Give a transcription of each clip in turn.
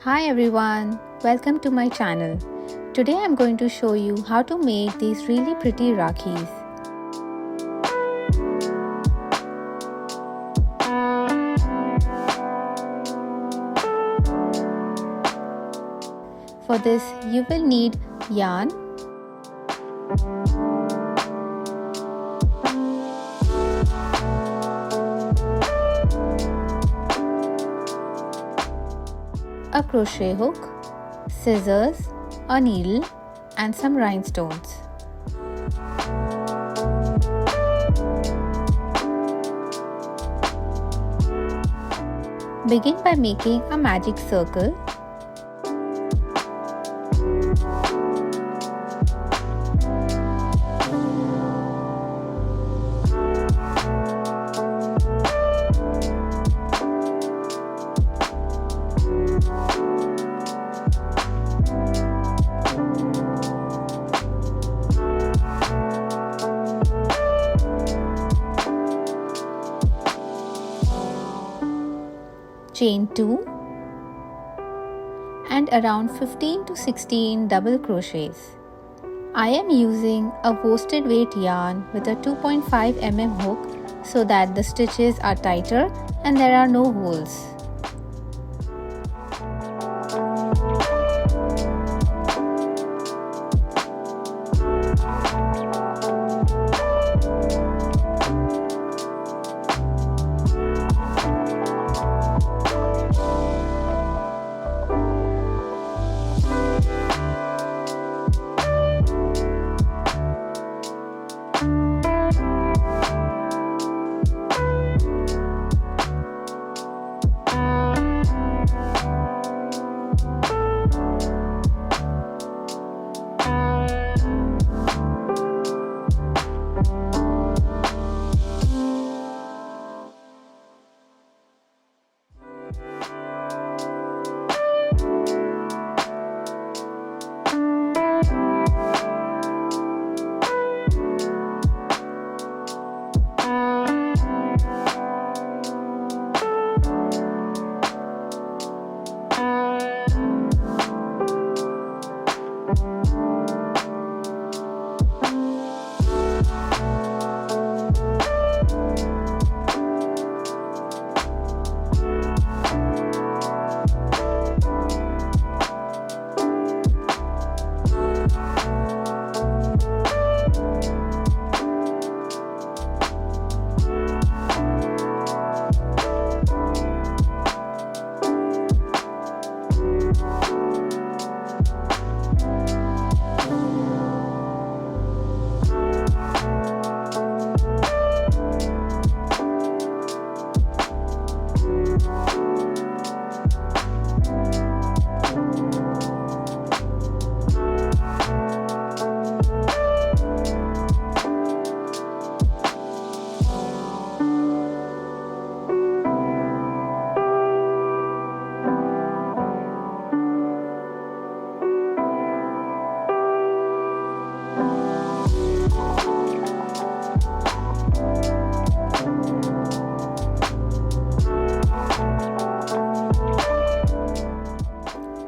Hi everyone, welcome to my channel. Today I'm going to show you how to make these really pretty rakhis. For this you will need yarn, a crochet hook, scissors, a needle and some rhinestones. Begin by making a magic circle. Chain 2 and around 15 to 16 double crochets. I am using a worsted weight yarn with a 2.5 mm hook so that the stitches are tighter and there are no holes.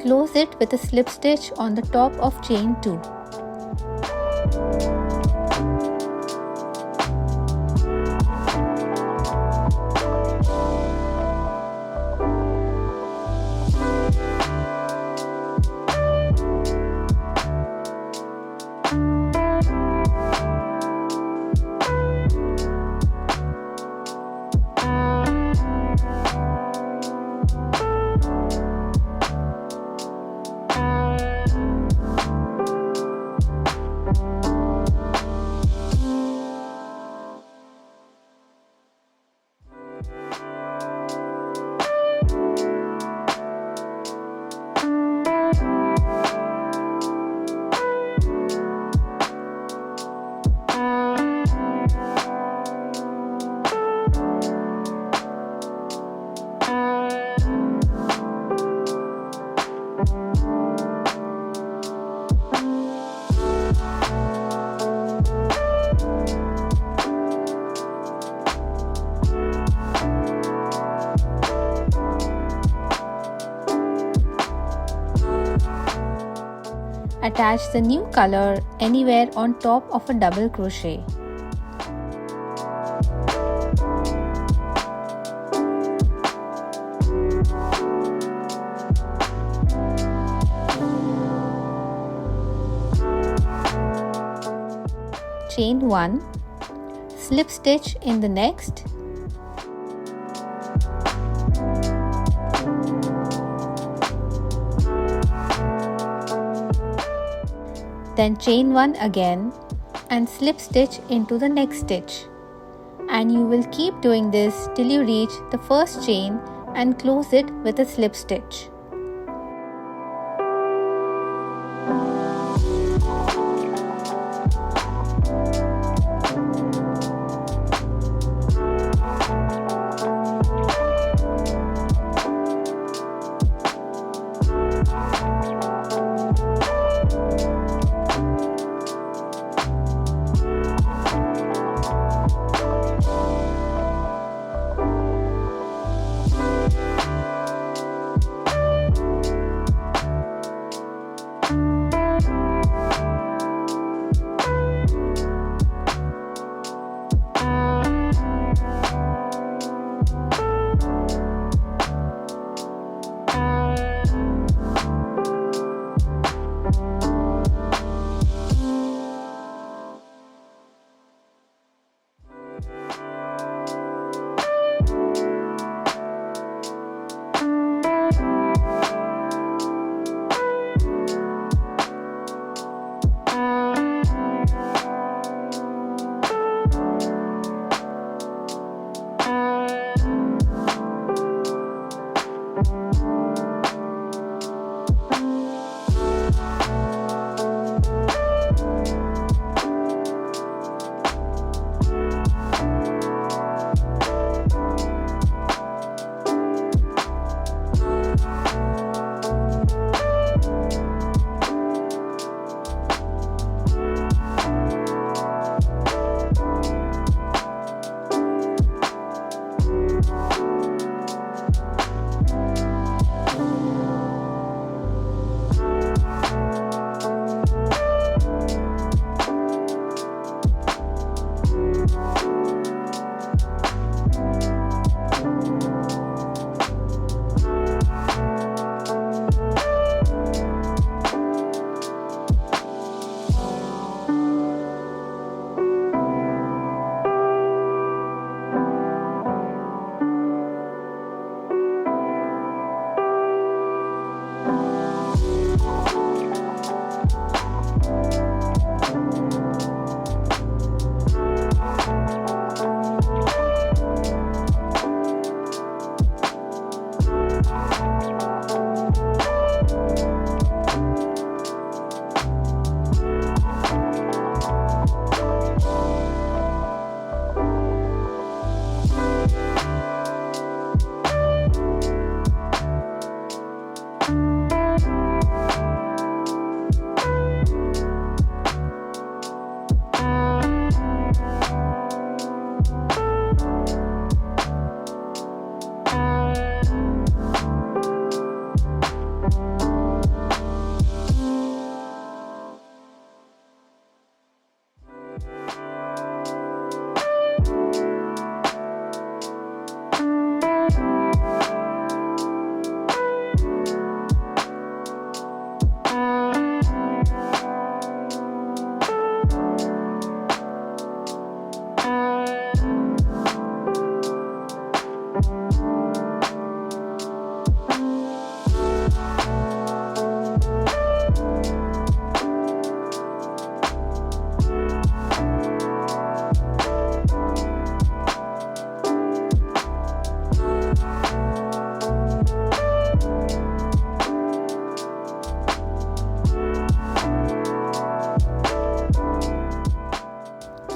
Close it with a slip stitch on the top of chain 2. attach the new color anywhere on top of a double crochet. Chain 1, slip stitch in the next, then chain 1 again and slip stitch into the next stitch, and you will keep doing this till you reach the first chain and close it with a slip stitch.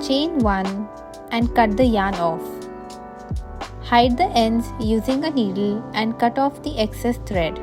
Chain 1 and cut the yarn off. Hide the ends using a needle and cut off the excess thread.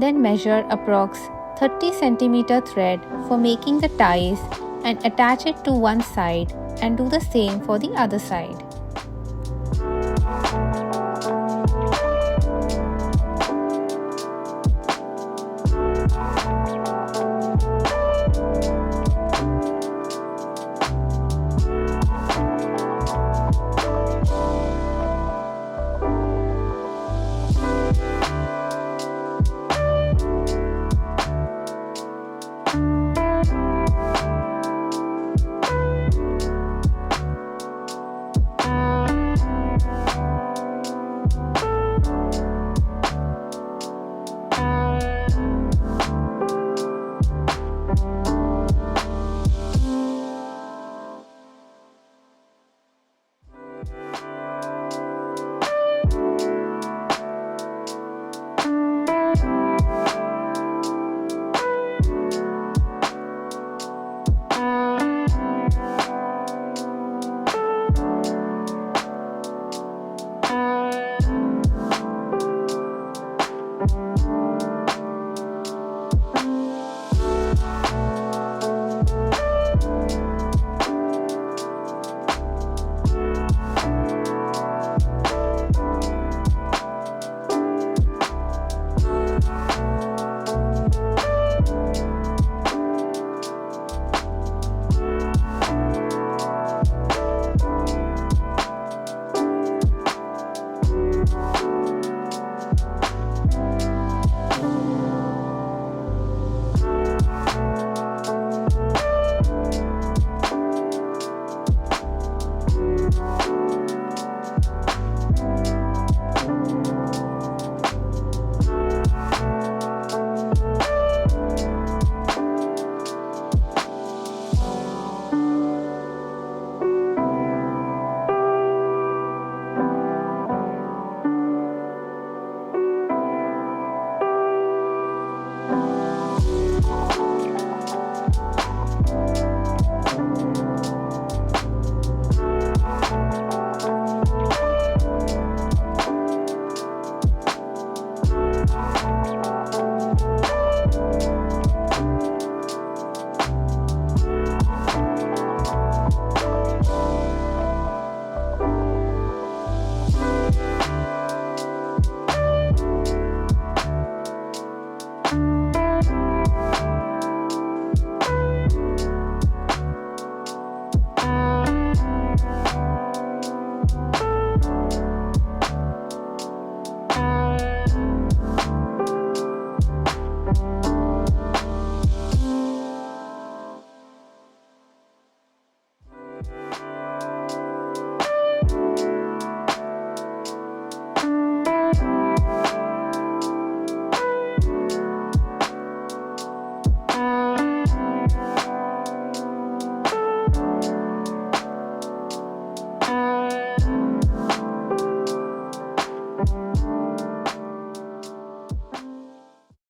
Then measure approx 30 cm thread for making the ties and attach it to one side and do the same for the other side.